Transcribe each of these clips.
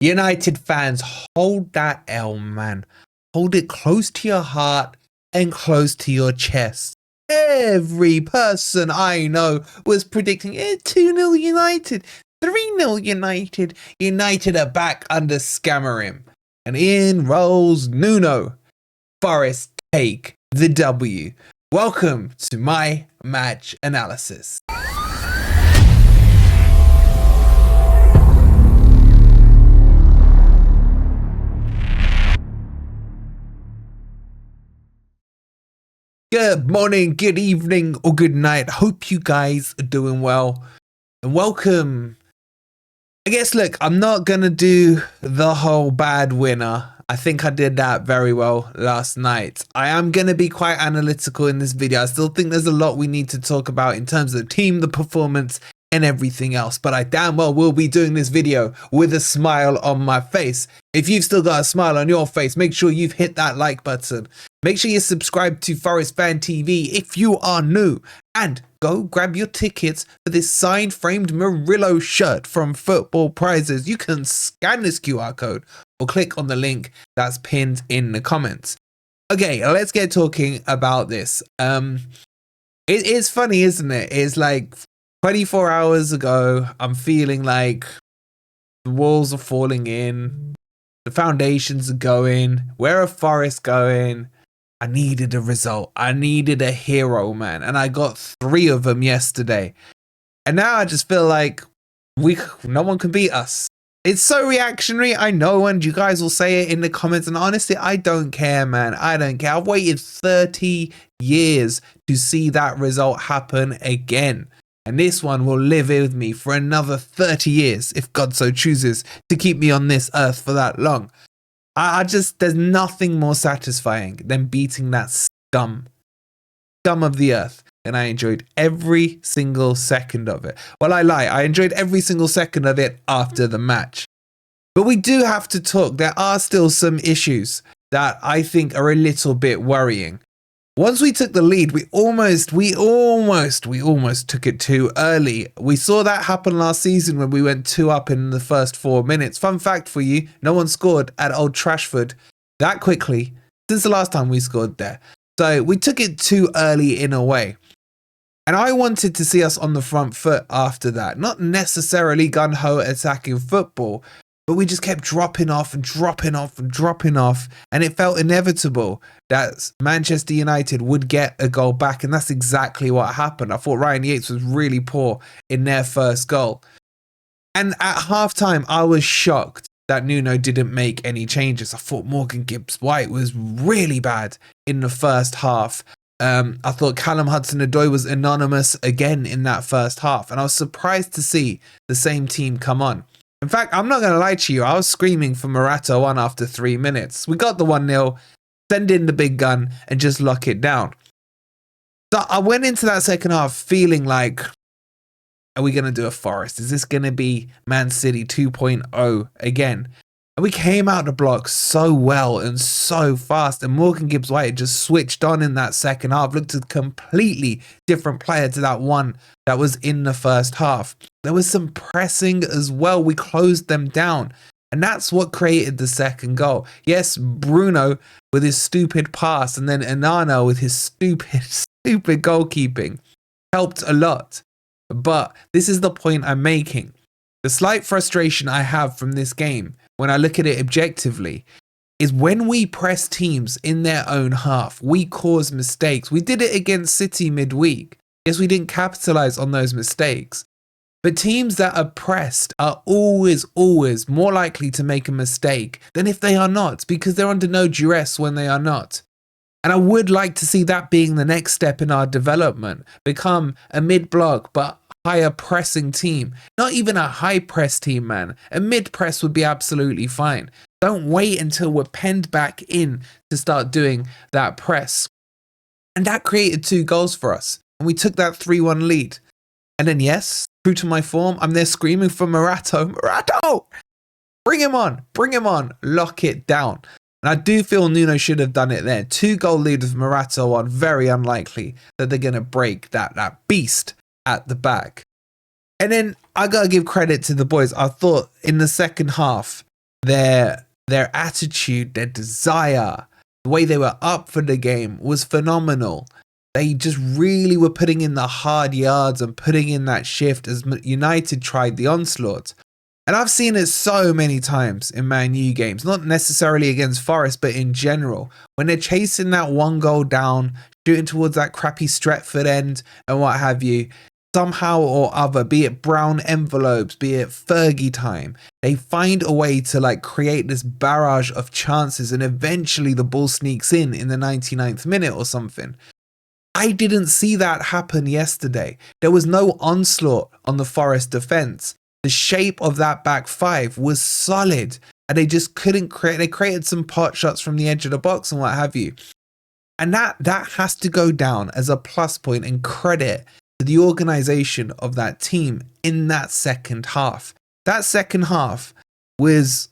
United fans, hold that L, man. Hold it close to your heart and close to your chest. Every person I know was predicting 2-0 United, 3-0 United. United are back under Scammering. And in rolls Nuno. Forest take the W. Welcome to my match analysis. Good morning, good evening, or good night. Hope you guys are doing well. And welcome. I guess, look, I'm not going to do the whole bad winner. I think I did that very well last night. I am going to be quite analytical in this video. I still think there's a lot we need to talk about in terms of the team, the performance, and everything else. But I damn well will be doing this video with a smile on my face. If you've still got a smile on your face, make sure you've hit that like button. Make sure you subscribe to Forest Fan TV if you are new. And go grab your tickets for this signed framed Murillo shirt from Football Prizes. You can scan this QR code or click on the link that's pinned in the comments. Okay, let's get talking about this. It is funny, isn't it? It's like 24 hours ago, I'm feeling like the walls are falling in. The foundations are going. Where are Forest going? I needed a result. I needed a hero, man. And I got 3 of them yesterday. And now I just feel like no one can beat us. It's so reactionary, I know, and you guys will say it in the comments. And honestly, I don't care, man. I don't care. I've waited 30 years to see that result happen again. And this one will live with me for another 30 years, if God so chooses to keep me on this earth for that long. There's nothing more satisfying than beating that scum of the earth. And I enjoyed every single second of it. Well, I lie. I enjoyed every single second of it after the match. But we do have to talk. There are still some issues that I think are a little bit worrying. Once we took the lead, we almost took it too early. We saw that happen last season when we went 2 up in the first 4 minutes. Fun fact for you, no one scored at Old Trafford that quickly since the last time we scored there. So we took it too early in a way. And I wanted to see us on the front foot after that. Not necessarily gung-ho attacking football, but we just kept dropping off. And it felt inevitable that Manchester United would get a goal back. And that's exactly what happened. I thought Ryan Yates was really poor in their first goal. And at halftime, I was shocked that Nuno didn't make any changes. I thought Morgan Gibbs-White was really bad in the first half. I thought Callum Hudson-Odoi was anonymous again in that first half. And I was surprised to see the same team come on. In fact, I'm not going to lie to you. I was screaming for Morata on after 3 minutes. We got the 1-0, send in the big gun and just lock it down. So I went into that second half feeling like, are we going to do a Forest? Is this going to be Man City 2.0 again? And we came out the block so well and so fast. And Morgan Gibbs-White just switched on in that second half. Looked a completely different player to that one that was in the first half. There was some pressing as well. We closed them down. And that's what created the second goal. Yes, Bruno with his stupid pass and then Onana with his stupid goalkeeping helped a lot. But this is the point I'm making. The slight frustration I have from this game, when I look at it objectively, is when we press teams in their own half, we cause mistakes. We did it against City midweek. Yes, we didn't capitalize on those mistakes. But teams that are pressed are always more likely to make a mistake than if they are not, because they're under no duress when they are not. And I would like to see that being the next step in our development. Become a mid-block but higher pressing team. Not even a high press team, man. A mid-press would be absolutely fine. Don't wait until we're penned back in to start doing that press. And that created 2 goals for us. And we took that 3-1 lead. And then yes, true to my form, I'm there screaming for Morata. Bring him on, lock it down. And I do feel Nuno should have done it there. 2-goal lead with Morata on, very unlikely that they're going to break that beast at the back. And then I got to give credit to the boys. I thought in the second half, their attitude, their desire, the way they were up for the game was phenomenal. They just really were putting in the hard yards and putting in that shift as United tried the onslaught. And I've seen it so many times in Man U games, not necessarily against Forest, but in general. When they're chasing that one goal down, shooting towards that crappy Stretford end and what have you, somehow or other, be it brown envelopes, be it Fergie time, they find a way to like create this barrage of chances, and eventually the ball sneaks in the 99th minute or something. I didn't see that happen yesterday. There was no onslaught on the Forest defence. The shape of that back five was solid, and they just couldn't create. They created some pot shots from the edge of the box and what have you. And that has to go down as a plus point and credit to the organisation of that team in that second half. That second half was,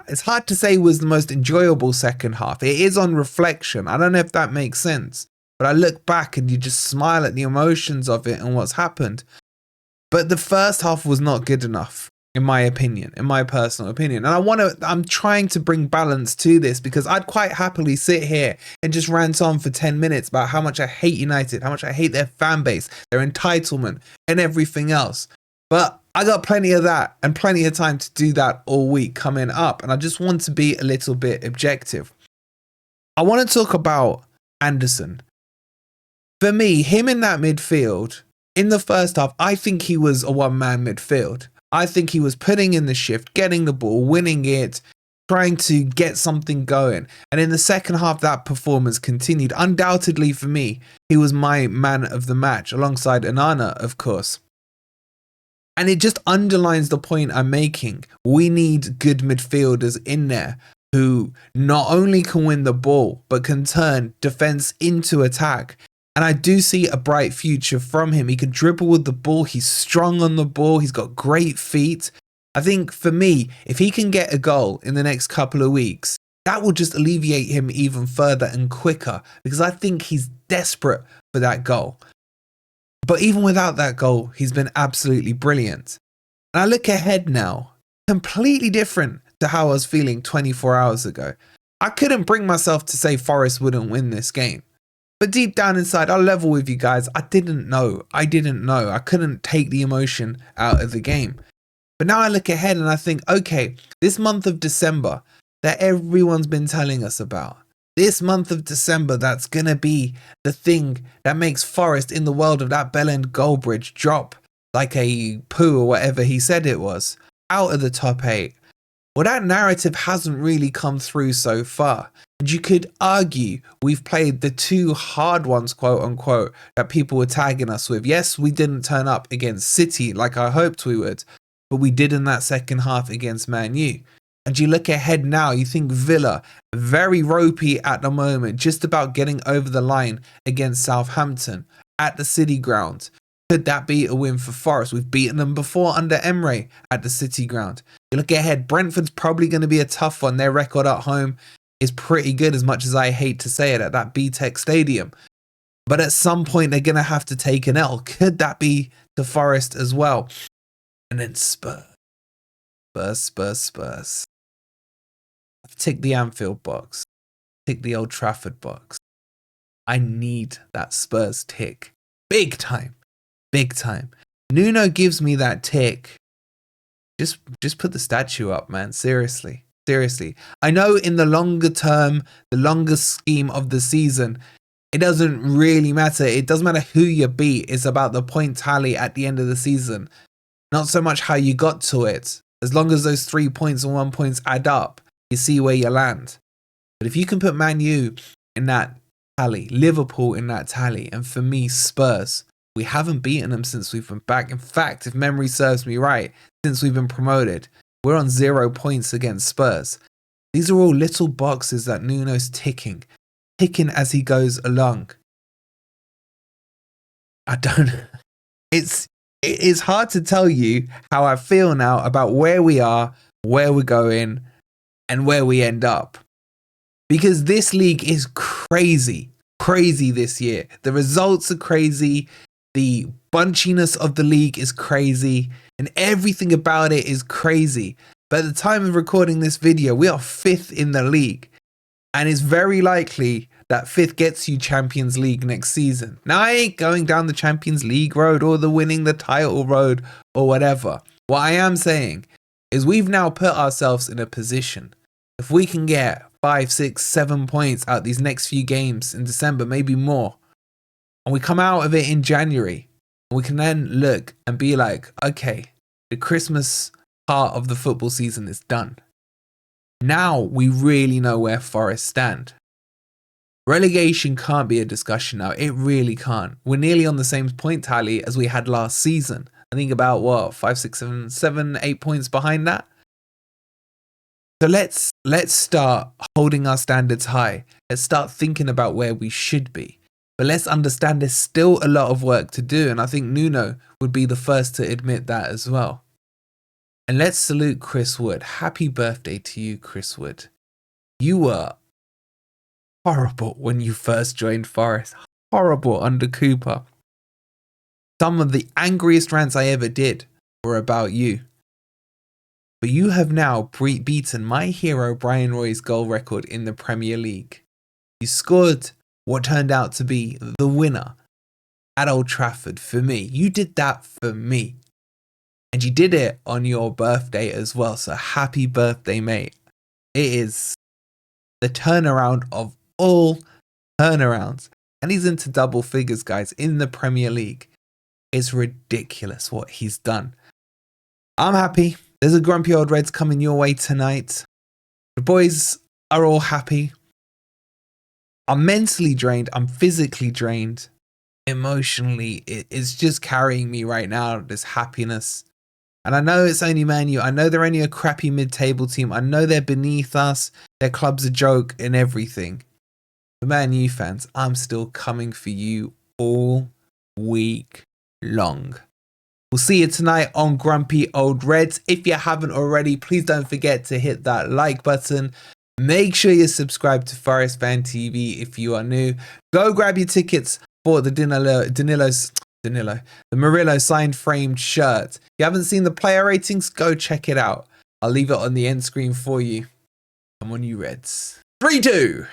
it's hard to say was the most enjoyable second half. It is on reflection. I don't know if that makes sense. But I look back and you just smile at the emotions of it and what's happened. But the first half was not good enough, in my opinion, in my personal opinion. And I'm trying to bring balance to this, because I'd quite happily sit here and just rant on for 10 minutes about how much I hate United, how much I hate their fan base, their entitlement and everything else. But I got plenty of that and plenty of time to do that all week coming up. And I just want to be a little bit objective. I want to talk about Anderson. For me, him in that midfield, in the first half, I think he was a one-man midfield. I think he was putting in the shift, getting the ball, winning it, trying to get something going. And in the second half, that performance continued. Undoubtedly for me, he was my man of the match, alongside Onana, of course. And it just underlines the point I'm making. We need good midfielders in there who not only can win the ball, but can turn defence into attack. And I do see a bright future from him. He can dribble with the ball. He's strong on the ball. He's got great feet. I think for me, if he can get a goal in the next couple of weeks, that will just alleviate him even further and quicker, because I think he's desperate for that goal. But even without that goal, he's been absolutely brilliant. And I look ahead now, completely different to how I was feeling 24 hours ago. I couldn't bring myself to say Forest wouldn't win this game. But deep down inside, I'll level with you guys. I didn't know. I couldn't take the emotion out of the game. But now I look ahead and I think, okay, this month of December that everyone's been telling us about, this month of December, that's going to be the thing that makes Forest in the world of that Bell End goal bridge drop like a poo or whatever he said it was, out of the top 8. Well, that narrative hasn't really come through so far. And you could argue we've played the two hard ones, quote unquote, that people were tagging us with. Yes, we didn't turn up against City like I hoped we would, but we did in that second half against Man U. And you look ahead now, you think Villa, very ropey at the moment, just about getting over the line against Southampton at the City ground. Could that be a win for Forest? We've beaten them before under Emre at the City ground. You look ahead, Brentford's probably going to be a tough one. Their record at home is pretty good, as much as I hate to say it, at that BTEC stadium. But at some point, they're going to have to take an L. Could that be the Forest as well? And then Spurs. I've ticked the Anfield box. Tick the Old Trafford box. I need that Spurs tick. Big time. Big time. Nuno gives me that tick. Just put the statue up, man. Seriously. I know in the longer term, the longer scheme of the season, it doesn't really matter. It doesn't matter who you beat. It's about the point tally at the end of the season. Not so much how you got to it. As long as those 3 points and 1 point add up, you see where you land. But if you can put Man U in that tally, Liverpool in that tally, and for me, Spurs, we haven't beaten them since we've been back. In fact, if memory serves me right, since we've been promoted, we're on 0 points against Spurs. These are all little boxes that Nuno's ticking as he goes along. It is hard to tell you how I feel now about where we are, where we're going, and where we end up. Because this league is crazy this year. The results are crazy. The bunchiness of the league is crazy. And everything about it is crazy. But at the time of recording this video, we are 5th in the league. And it's very likely that 5th gets you Champions League next season. Now, I ain't going down the Champions League road or the winning the title road or whatever. What I am saying is we've now put ourselves in a position. If we can get 5, 6, 7 points out these next few games in December, maybe more, and we come out of it in January, we can then look and be like, okay, the Christmas part of the football season is done. Now we really know where Forest stand. Relegation can't be a discussion now. It really can't. We're nearly on the same point tally as we had last season. I think about what, 5, 6, 7, 8 points behind that. So let's start holding our standards high. Let's start thinking about where we should be. But let's understand there's still a lot of work to do. And I think Nuno would be the first to admit that as well. And let's salute Chris Wood. Happy birthday to you, Chris Wood. You were horrible when you first joined Forest. Horrible under Cooper. Some of the angriest rants I ever did were about you. But you have now beaten my hero Brian Roy's goal record in the Premier League. You scored what turned out to be the winner at Old Trafford for me. You did that for me. And you did it on your birthday as well. So happy birthday, mate. It is the turnaround of all turnarounds. And he's into double figures, guys, in the Premier League. It's ridiculous what he's done. I'm happy. There's a grumpy old Reds coming your way tonight. The boys are all happy. I'm mentally drained. I'm physically drained. Emotionally, it's just carrying me right now, this happiness. And I know it's only Man U. I know they're only a crappy mid-table team. I know they're beneath us. Their club's a joke and everything. But Man U fans, I'm still coming for you all week long. We'll see you tonight on Grumpy Old Reds. If you haven't already, please don't forget to hit that like button. Make sure you subscribe to Forest Fan TV if you are new. Go grab your tickets for the the Murillo signed framed shirt. If you haven't seen the player ratings, go check it out. I'll leave it on the end screen for you. Come on, you Reds. 3-2.